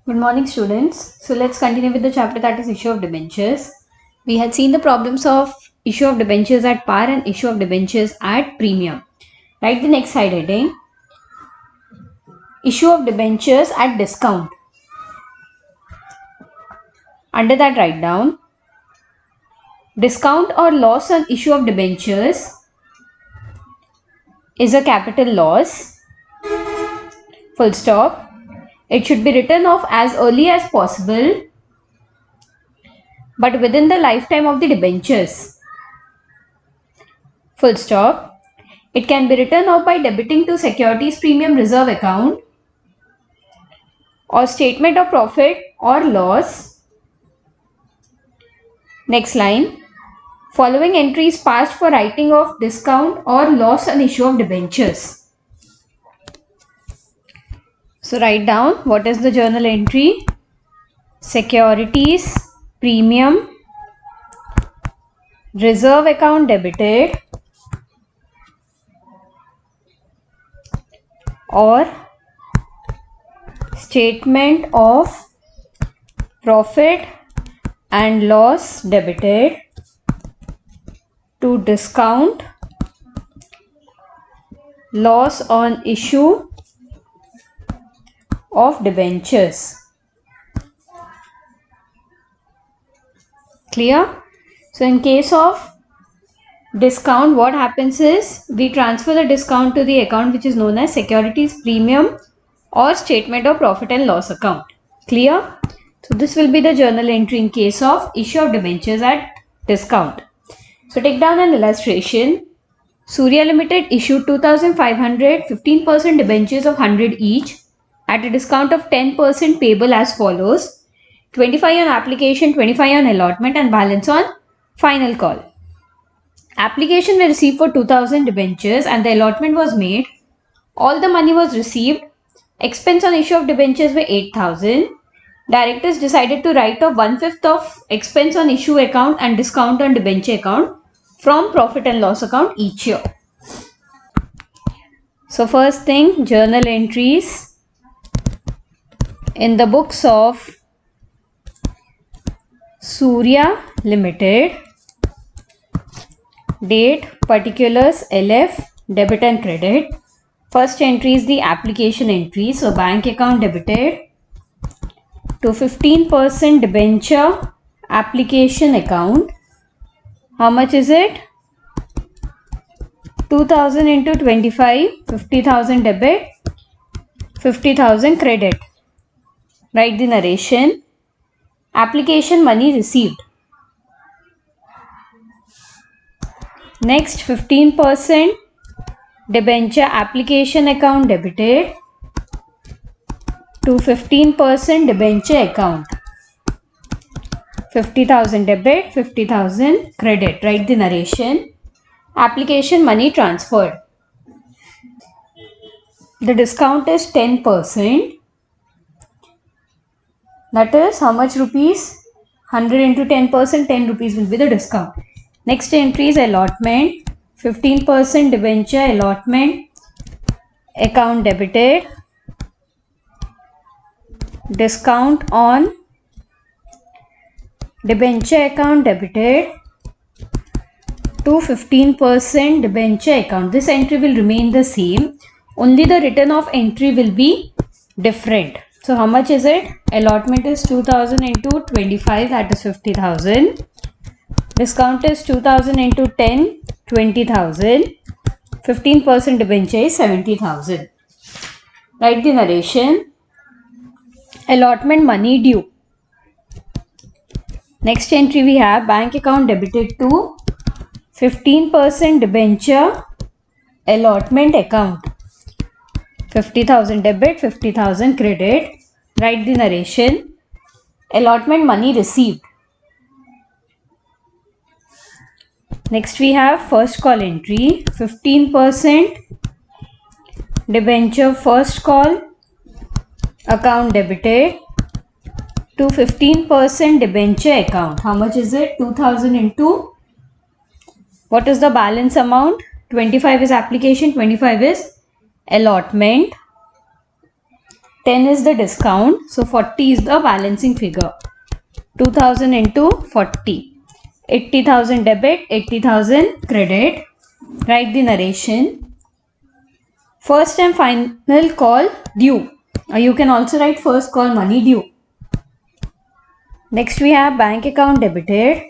Good morning, students. So let's continue with the chapter that is issue of debentures. We had seen the problems of issue of debentures at par and issue of debentures at premium. Write the next side heading. Issue of debentures at discount. Under that write down discount or loss on issue of debentures is a capital loss. Full stop. It should be written off as early as possible but within the lifetime of the debentures. Full stop. It can be written off by debiting to securities premium reserve account or statement of profit or loss. Next line. Following entries passed for writing of discount or loss on issue of debentures. So write down what is the journal entry. Securities premium reserve account debited or statement of profit and loss debited to discount loss on issue of debentures. Clear? So in case of discount, what happens is we transfer the discount to the account which is known as securities premium or statement of profit and loss account. Clear? So this will be the journal entry in case of issue of debentures at discount. So take down an illustration. Surya Limited issued 2,500 15% debentures of 100 each at a discount of 10% payable as follows: 25 on application, 25 on allotment and balance on final call. Application were received for 2,000 debentures and the allotment was made. All the money was received. Expense on issue of debentures were 8,000. Directors decided to write off 1/5 of expense on issue account and discount on debenture account from profit and loss account each year. So first thing, journal entries in the books of Surya Limited. Date, particulars, LF, debit and credit. First entry is the application entry. So bank account debited to 15% debenture application account. How much is it? 2,000 into 25, 50,000 debit, 50,000 credit. Write the narration. Application money received. Next, 15% debenture application account debited to 15% debenture account. 50,000 debit, 50,000 credit. Write the narration. Application money transferred. The discount is 10%. That is how much rupees? 100 into 10%, 10 rupees will be the discount. Next entry is allotment. 15% debenture allotment account debited. Discount on debenture account debited to 15% debenture account. This entry will remain the same. Only the written off entry will be different. So how much is it? Allotment is 2,000 into 25, that is 50,000. Discount is 2,000 into 10, 20,000. 15% debenture is 70,000. Write the narration. Allotment money due. Next entry we have bank account debited to 15% debenture allotment account. 50,000 debit, 50,000 credit. Write the narration. Allotment money received. Next we have first call entry. 15% debenture first call account debited to 15% debenture account. How much is it? 2,000 into, what is the balance amount? 25 is application, 25 is allotment. 10 is the discount. So 40 is the balancing figure. 2000 into 40. 80,000 debit, 80,000 credit. Write the narration. First and final call due. You can also write first call money due. Next we have bank account debited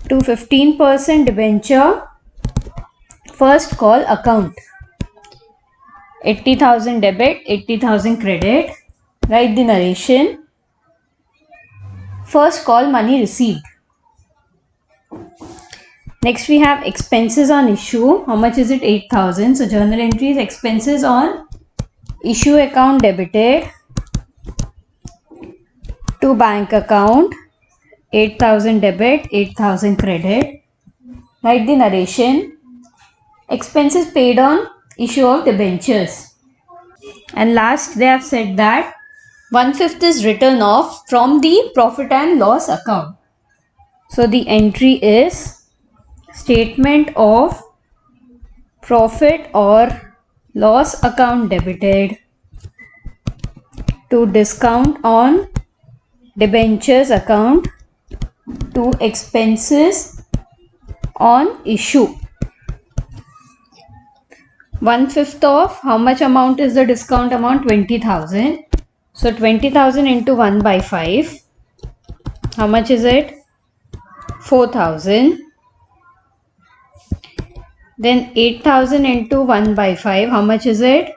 to 15% debenture, first call account. 80,000 debit, 80,000 credit. Write the narration. First call money received. Next we have expenses on issue. How much is it? 8,000. So journal entries, expenses on issue account debited to bank account. 8,000 debit, 8,000 credit. Write the narration. Expenses paid on issue of debentures. And last they have said that 1/5 is written off from the profit and loss account. So the entry is statement of profit or loss account debited to discount on debentures account to expenses on issue. 1/5 of how much amount is the discount amount? 20,000. So 20,000 into 1 by 5. How much is it? 4,000. Then 8,000 into 1 by 5. How much is it?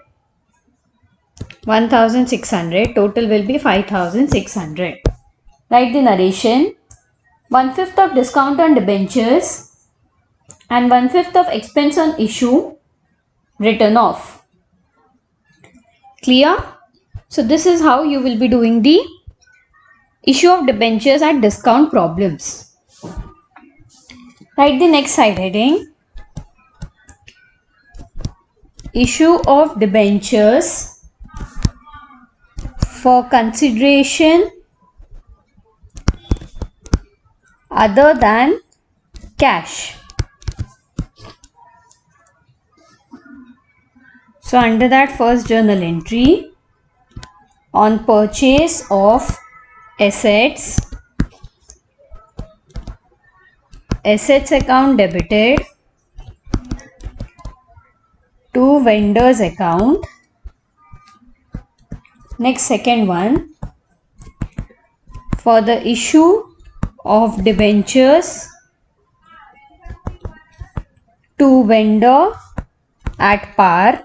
1,600. Total will be 5,600. Write the narration. 1/5 of discount on debentures and 1/5 of expense on issue written off. Clear? So this is how you will be doing the issue of debentures at discount problems. Write the next side heading. Issue of debentures for consideration other than cash. So under that, first journal entry on purchase of assets, assets account debited to vendors account. Next, second one, for the issue of debentures to vendor at par,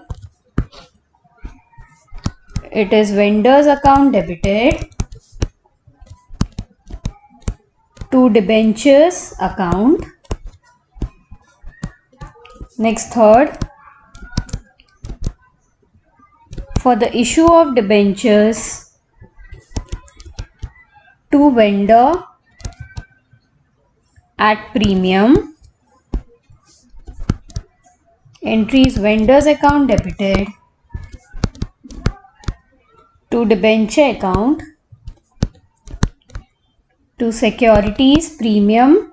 it is vendors account debited to debentures account. Next, third, for the issue of debentures to vendor at premium, entries vendors account debited to debenture account to securities premium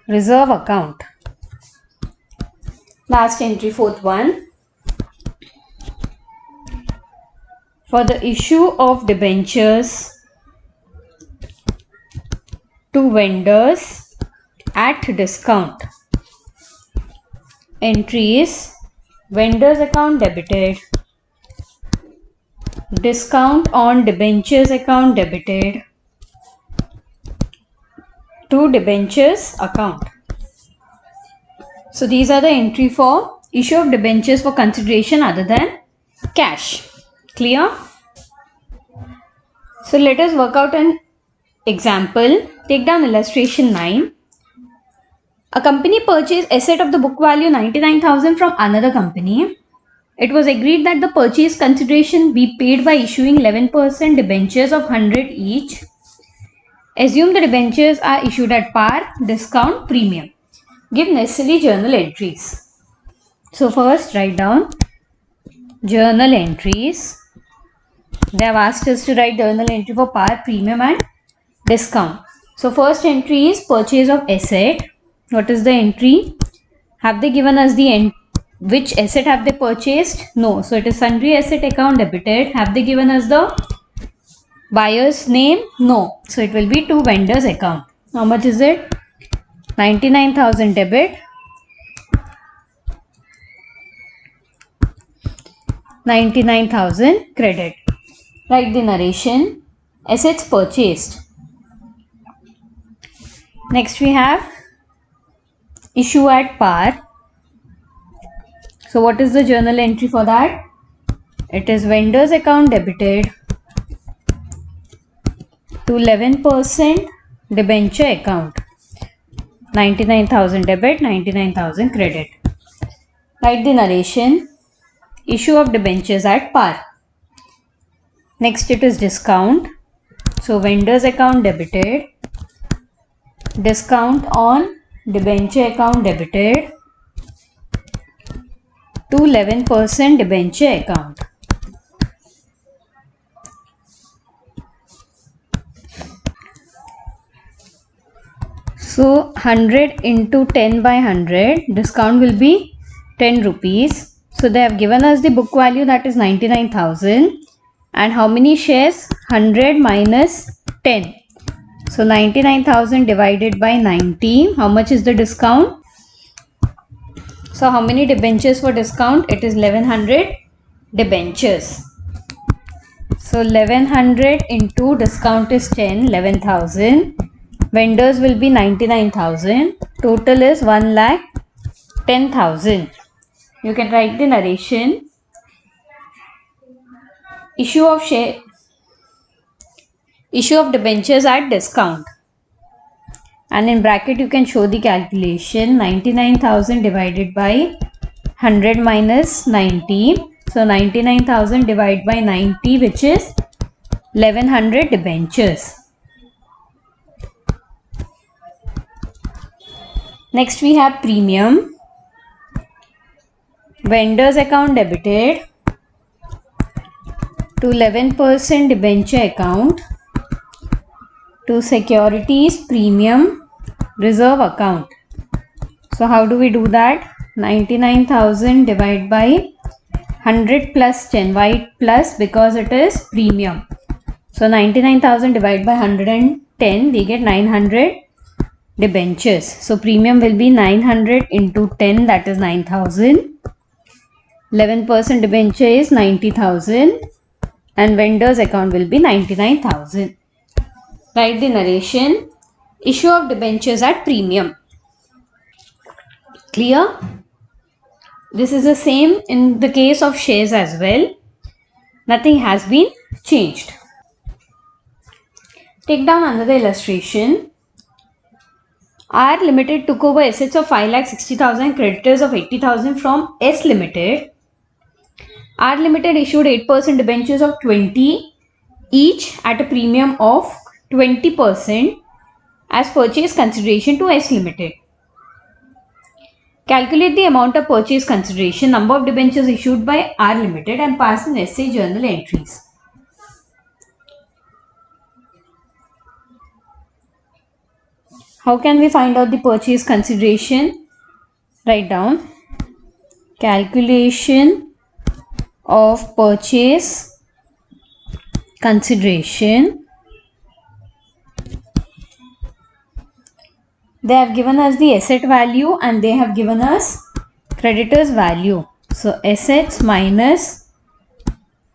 reserve account. Last entry, fourth one, for the issue of debentures to vendors at discount, entries vendors account debited, discount on debentures account debited to debentures account. So these are the entry for issue of debentures for consideration other than cash. Clear? So let us work out an example. Take down illustration 9. A company purchased asset of the book value 99,000 from another company. It was agreed that the purchase consideration be paid by issuing 11% debentures of 100 each. Assume the debentures are issued at par, discount, premium. Give necessary journal entries. So first write down journal entries. They have asked us to write journal entry for par, premium and discount. So first entry is purchase of asset. What is the entry? Have they given us the Which asset have they purchased? No. So it is sundry asset account debited. Have they given us the buyer's name? No. So it will be to vendor's account. How much is it? 99,000 debit, 99,000 credit. Write the narration. Assets purchased. Next we have issue at par. So what is the journal entry for that? It is vendor's account debited to 11% debenture account. 99,000 debit, 99,000 credit. Write the narration. Issue of debentures at par. Next it is discount. So vendor's account debited, discount on debenture account debited to 11% debenture account. So 100 into 10 by 100, discount will be 10 rupees. So they have given us the book value, that is 99,000, and how many shares? 100 minus 10. So 99,000 divided by 90. How much is the discount? So how many debentures for discount? It is 1100 debentures. So 1100 into discount is 10, 11,000. Vendors will be 99,000. Total is 1,10,000. You can write the narration. Issue of debentures at discount. And in bracket you can show the calculation. 99,000 divided by 100 minus 90. So 99,000 divided by 90, which is 1100 debentures. Next we have premium. Vendor's account debited to 11% debenture account to securities premium reserve account. So how do we do that? 99,000 divided by 100 plus 10. Why plus? Because it is premium. So 99,000 divided by 110, we get 900 debentures. So premium will be 900 into 10, that is 9,000. 11% debenture is 90,000 and vendor's account will be 99,000. Write the narration. Issue of debentures at premium. Clear? This is the same in the case of shares as well. Nothing has been changed. Take down another illustration. R Limited took over assets of 5,60,000, creditors of 80,000 from S Limited. R Limited issued 8% debentures of 20 each at a premium of 20% as purchase consideration to S Limited. Calculate the amount of purchase consideration, number of debentures issued by R Limited and pass in essay journal entries. How can we find out the purchase consideration? Write down. Calculation of purchase consideration. They have given us the asset value and they have given us creditors value. So assets minus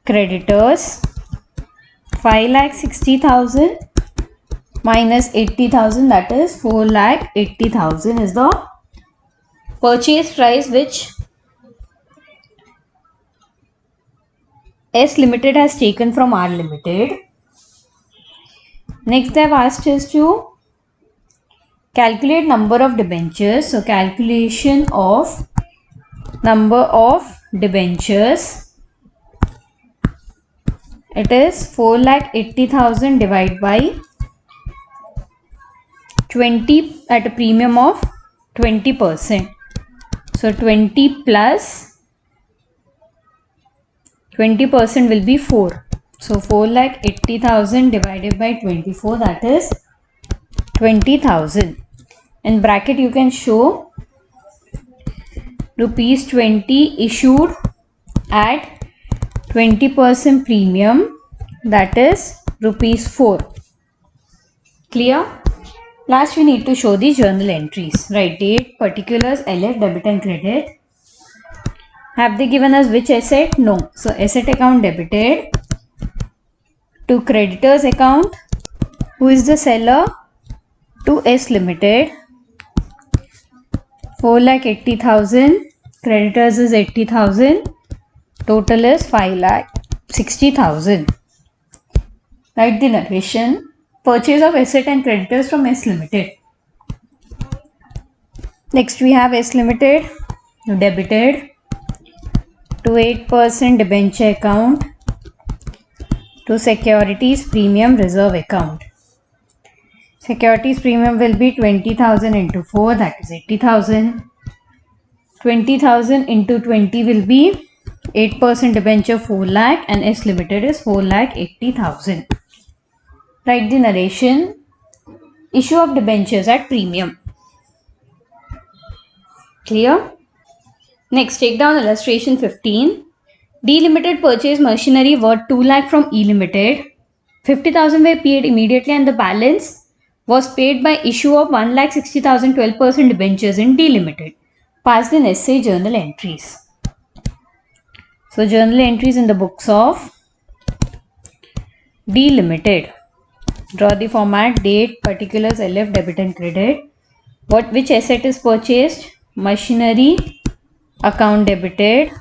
creditors, 5,60,000 minus 80,000, that is 4,80,000 is the purchase price which S Limited has taken from R Limited. Next they have asked us to calculate number of debentures. So calculation of number of debentures, it is 4,80,000 divided by 20 at a premium of 20%. So 20 plus 20% will be 4. So 4,80,000 divided by 24, that is 20,000. In bracket you can show rupees 20 issued at 20% premium, that is rupees 4. Clear? Last we need to show the journal entries. Right, date, particulars, LF, debit and credit. Have they given us which asset? No. So asset account debited to creditors account. Who is the seller? To S Limited. 4,80,000. Creditors is 80,000. Total is 5,60,000. Write the narration. Purchase of asset and creditors from S Limited. Next we have S Limited debited to 8% debenture account to securities premium reserve account. Securities premium will be 20,000 into 4, that is 80,000. 20,000 into 20 will be 8% debenture 4 lakh and S Limited is 4,80,000. Write the narration. Issue of debentures at premium. Clear? Next, take down illustration 15. D Limited purchased machinery worth 2 lakh from E Limited. 50,000 were paid immediately and the balance was paid by issue of 1,60,000 12% debentures in D Limited. Passed in essay journal entries. So journal entries in the books of D Limited. Draw the format, date, particulars, LF, debit and credit. Which asset is purchased? Machinery account debited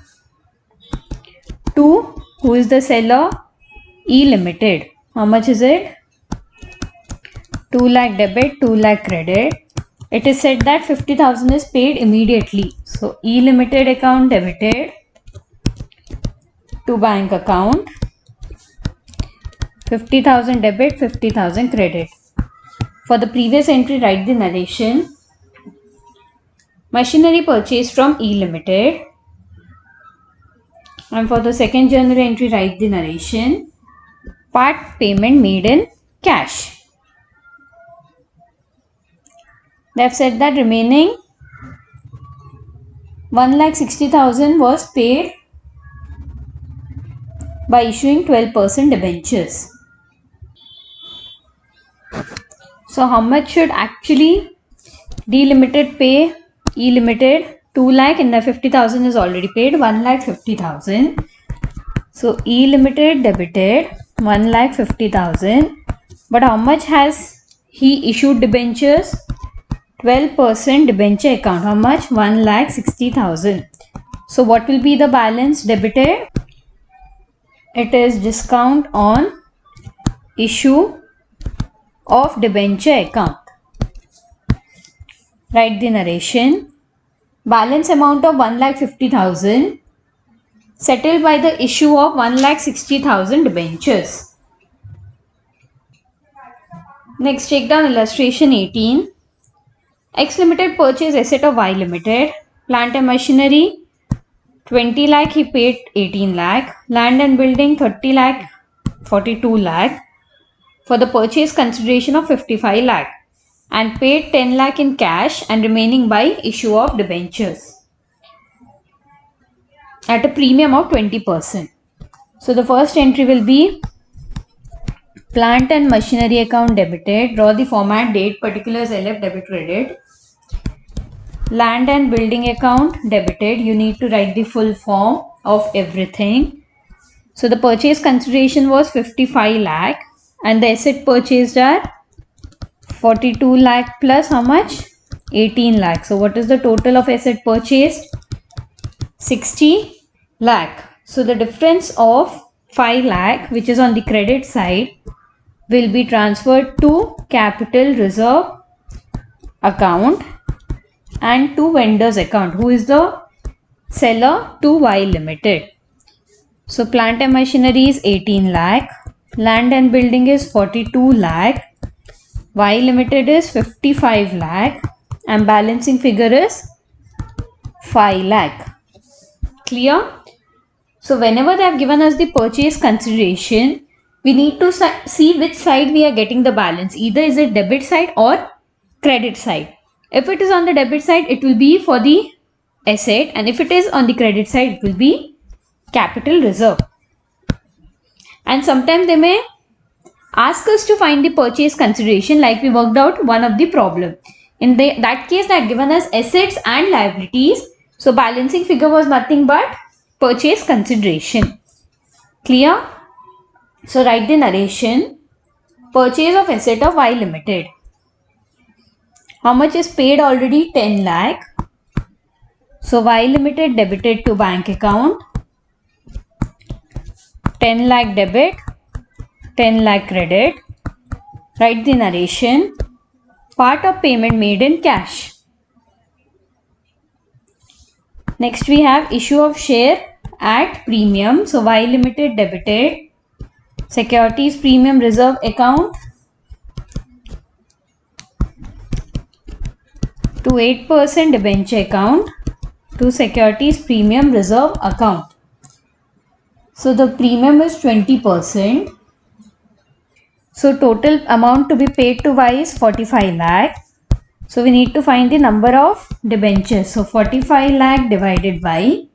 to who is the seller? E Limited. How much is it? 2 lakh debit, 2 lakh credit. It is said that 50,000 is paid immediately. So E Limited account debited to bank account. 50,000 debit, 50,000 credit. For the previous entry, write the narration. Machinery purchased from E Limited. And for the second journal entry, write the narration. Part payment made in cash. They have said that remaining 1,60,000 was paid by issuing 12% debentures. So how much should actually D Limited pay E Limited? 2 lakh and the 50,000 is already paid, 1,50,000. So E Limited debited 1,50,000. But how much has he issued debentures? 12% debenture account. How much? 1,60,000. So what will be the balance debited? It is discount on issue of debenture account. Write the narration. Balance amount of 1,50,000 settled by the issue of 1,60,000 debentures. Next, take down illustration 18. X Limited purchased asset of Y Limited. Plant and machinery 20 lakh, he paid 18 lakh. Land and building 30 lakh, 42 lakh. For the purchase consideration of 55 lakh. And paid 10 lakh in cash and remaining by issue of debentures at a premium of 20%. So the first entry will be plant and machinery account debited. Draw the format, date, particulars, LF, debit, credit. Land and building account debited. You need to write the full form of everything. So the purchase consideration was 55 lakh and the asset purchased are 42 lakh plus how much? 18 lakh. So what is the total of asset purchased? 60 lakh. So the difference of 5 lakh, which is on the credit side, will be transferred to capital reserve account and to vendors account. Who is the seller? To Y Limited. So plant and machinery is 18 lakh. Land and building is 42 lakh. Y Limited is 55 lakh and balancing figure is 5 lakh. Clear? So whenever they have given us the purchase consideration, we need to see which side we are getting the balance. Either is it debit side or credit side. If it is on the debit side, it will be for the asset, and if it is on the credit side, it will be capital reserve. And sometimes they may ask us to find the purchase consideration, like we worked out one of the problem. In that case, they had given us assets and liabilities. So balancing figure was nothing but purchase consideration. Clear? So write the narration. Purchase of asset of Y Limited. How much is paid already? 10 lakh. So Y Limited debited to bank account. 10 lakh debit, 10 lakh credit. Write the narration. Part of payment made in cash. Next we have issue of share at premium. So Y Limited debited securities premium reserve account to 8% debenture account to securities premium reserve account. So the premium is 20%. So total amount to be paid to Y is 45 lakh. So we need to find the number of debentures. So 45 lakh divided by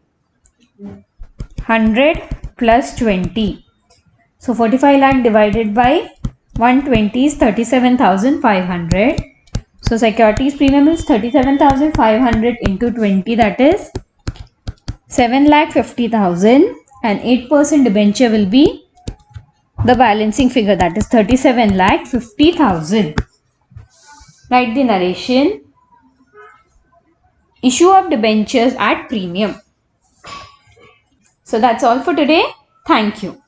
100 plus 20. So 45 lakh divided by 120 is 37,500. So securities premium is 37,500 into 20, that is 7,50,000, and 8% debenture will be the balancing figure, that is 37,50,000. Write the narration. Issue of debentures at premium. So that's all for today. Thank you.